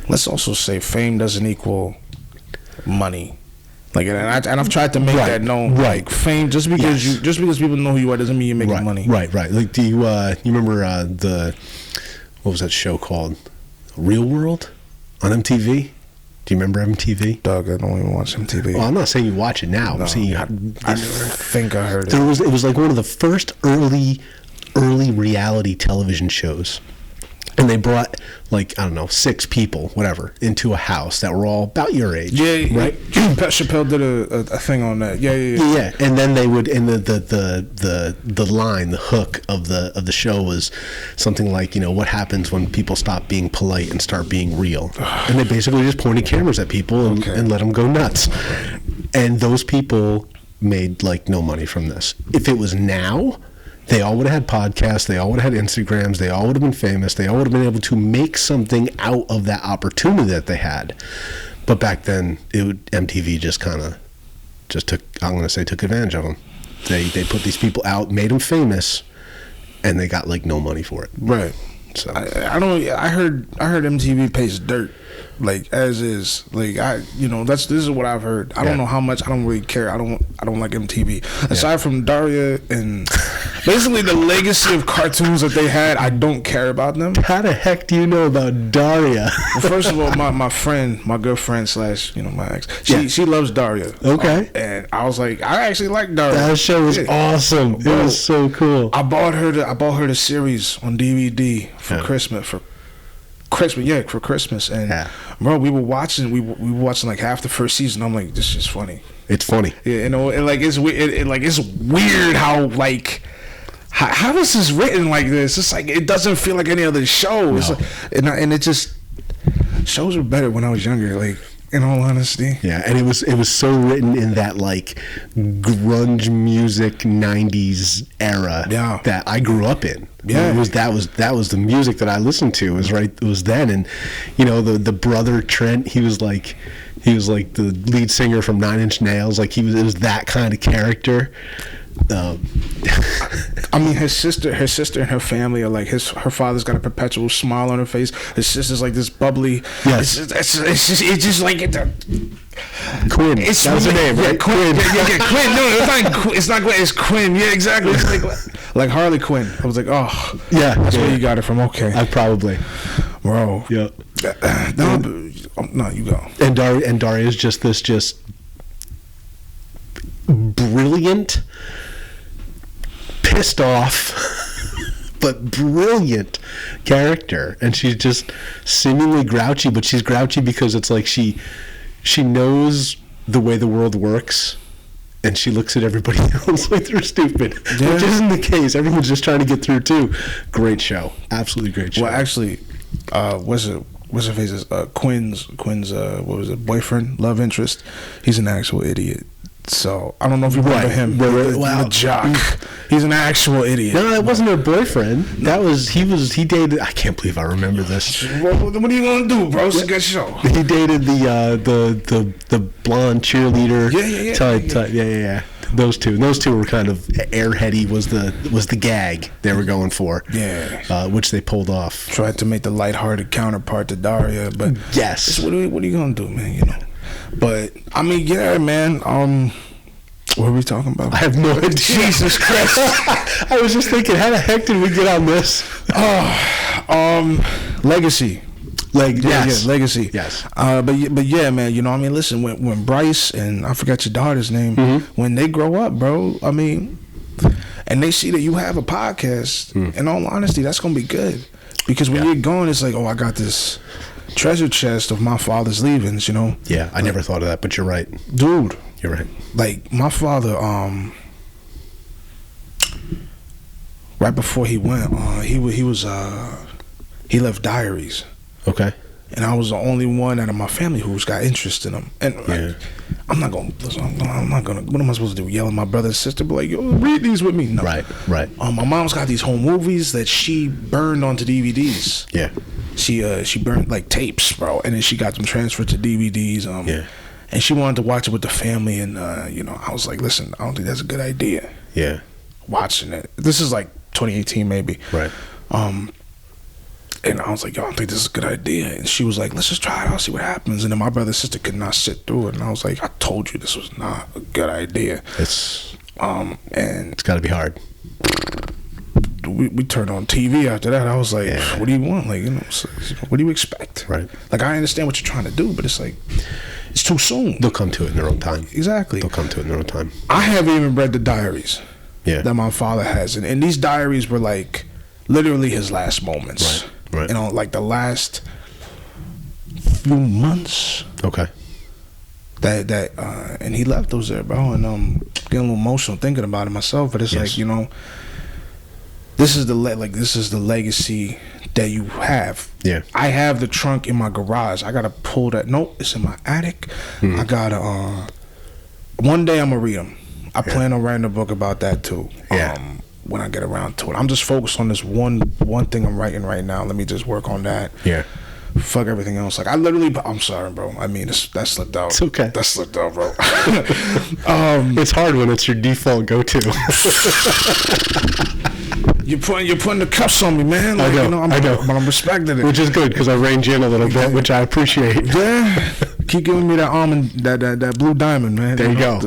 let's also say fame doesn't equal money. Like, and I've tried to make that known. Right. Like, fame, just because people know who you are doesn't mean you're making money. Right. Like, do you remember what was that show called? Real World on MTV? Do you remember MTV? Doug, I don't even watch MTV. Well, I'm not saying you watch it now. No, I'm saying I think I heard it. It was like one of the first early reality television shows. And they brought, like, I don't know, 6 people, whatever, into a house that were all about your age. Yeah, right. Pat Chappelle did a thing on that. Yeah. And then they would, and the line, the hook of the show was something like, what happens when people stop being polite and start being real? And they basically just pointed cameras at people and let them go nuts. And those people made, like, no money from this. If it was now, they all would have had podcasts, they all would have had Instagrams, they all would have been famous, they all would have been able to make something out of that opportunity that they had. But back then, MTV just kind of took advantage of them. They put these people out, made them famous, and they got, like, no money for it. Right. So I heard MTV pays dirt, like, as is. Like, this is what I've heard. I don't know how much. I don't really care. I don't like MTV. Aside from Daria and basically the legacy of cartoons that they had, I don't care about them. How the heck do you know about Daria? Well, first of all, my good friend / my ex, she loves Daria. Okay. And I was like, I actually like Daria. That show was awesome. It was so cool. I bought her the series on DVD for Christmas. For Christmas, and bro, we were watching like half the first season. I'm like, this is funny. It's funny. Yeah, and like it's weird how like how is this written like this? It's like it doesn't feel like any other show. No. It's like, and it just shows were better when I was younger. Like, in all honesty. Yeah, and it was so written in that, like, grunge music 90s era that I grew up in. Yeah. That was the music that I listened to. It was then. And the brother Trent, he was like the lead singer from 9 Inch Nails. Like, it was that kind of character. I mean, her sister and her family are like her father's got a perpetual smile on her face. His sister's like this bubbly. Yes. It's just like Quinn. That's her name, right? Quinn. Yeah, Quinn. No, it's not Quinn. It's Quinn. Yeah, exactly. It's like Harley Quinn. I was like, oh, yeah, that's where you got it from. Okay, I probably, bro. Yeah. No, you go. And Daria is just brilliant, pissed off, but brilliant character. And she's just seemingly grouchy, but she's grouchy because it's like she knows the way the world works, and she looks at everybody else like they're stupid, which isn't the case. Everyone's just trying to get through too. Great show, absolutely great show. Well, actually, what's her face? Quinn's what was it? Boyfriend, love interest. He's an actual idiot. So I don't know if you remember him. The jock. He's an actual idiot. No, that wasn't her boyfriend. That was he dated. I can't believe I remember this. What are you gonna do, bro? It's a good show. He dated the blonde cheerleader. Yeah. Those two were kind of airheady. Was the gag they were going for? Yeah. Which they pulled off. Tried to make the lighthearted counterpart to Daria, but yes. What are you gonna do, man? But I mean, yeah, man. What are we talking about? I have no idea. Jesus Christ! I was just thinking, how the heck did we get on this? Legacy. Legacy. Yes. But yeah, man. Listen, when Bryce and I forgot your daughter's name, when they grow up, bro. I mean, and they see that you have a podcast. In all honesty, that's gonna be good because when you're gone, it's like, oh, I got this treasure chest of my father's leavings, Yeah, I never thought of that, but you're right. Dude. You're right. Like, my father, right before he went, he left diaries. Okay. And I was the only one out of my family who's got interest in them. And I'm not gonna, what am I supposed to do? Yell at my brother and sister, be like, yo, read these with me? No. Right. My mom's got these home movies that she burned onto DVDs. Yeah. She burned like tapes, bro, and then she got them transferred to DVDs. And she wanted to watch it with the family, and I was like, listen, I don't think that's a good idea. Yeah. Watching it. This is like 2018 maybe. Right. And I was like, yo, I don't think this is a good idea. And she was like, let's just try it out, see what happens. And then my brother and sister could not sit through it. And I was like, I told you this was not a good idea. And it's got to be hard. We turned on TV after that. I was like, what do you want? Like, what do you expect? Right. Like, I understand what you're trying to do, but it's like, it's too soon. They'll come to it in their own time. Exactly. They'll come to it in their own time. I haven't even read the diaries that my father has. And these diaries were like literally his last moments. Right. Like the last few months. Okay. And he left those there, bro. And getting a little emotional thinking about it myself. But it's like, this is the legacy that you have. Yeah. I have the trunk in my garage. I gotta pull that. Nope, it's in my attic. I gotta. One day I'm gonna read them. I plan on writing a book about that too. Yeah. When I get around to it, I'm just focused on this one thing I'm writing right now. Let me just work on that. Yeah. Fuck everything else. Like I'm sorry, bro. I mean, that slipped out. It's okay. That slipped out, bro. It's hard when it's your default go-to. You're putting the cuffs on me, man. Like, I know. But I'm respecting it, which is good because I reined you in a little bit, which I appreciate. Yeah. Keep giving me that almond, that blue diamond, man. There you go.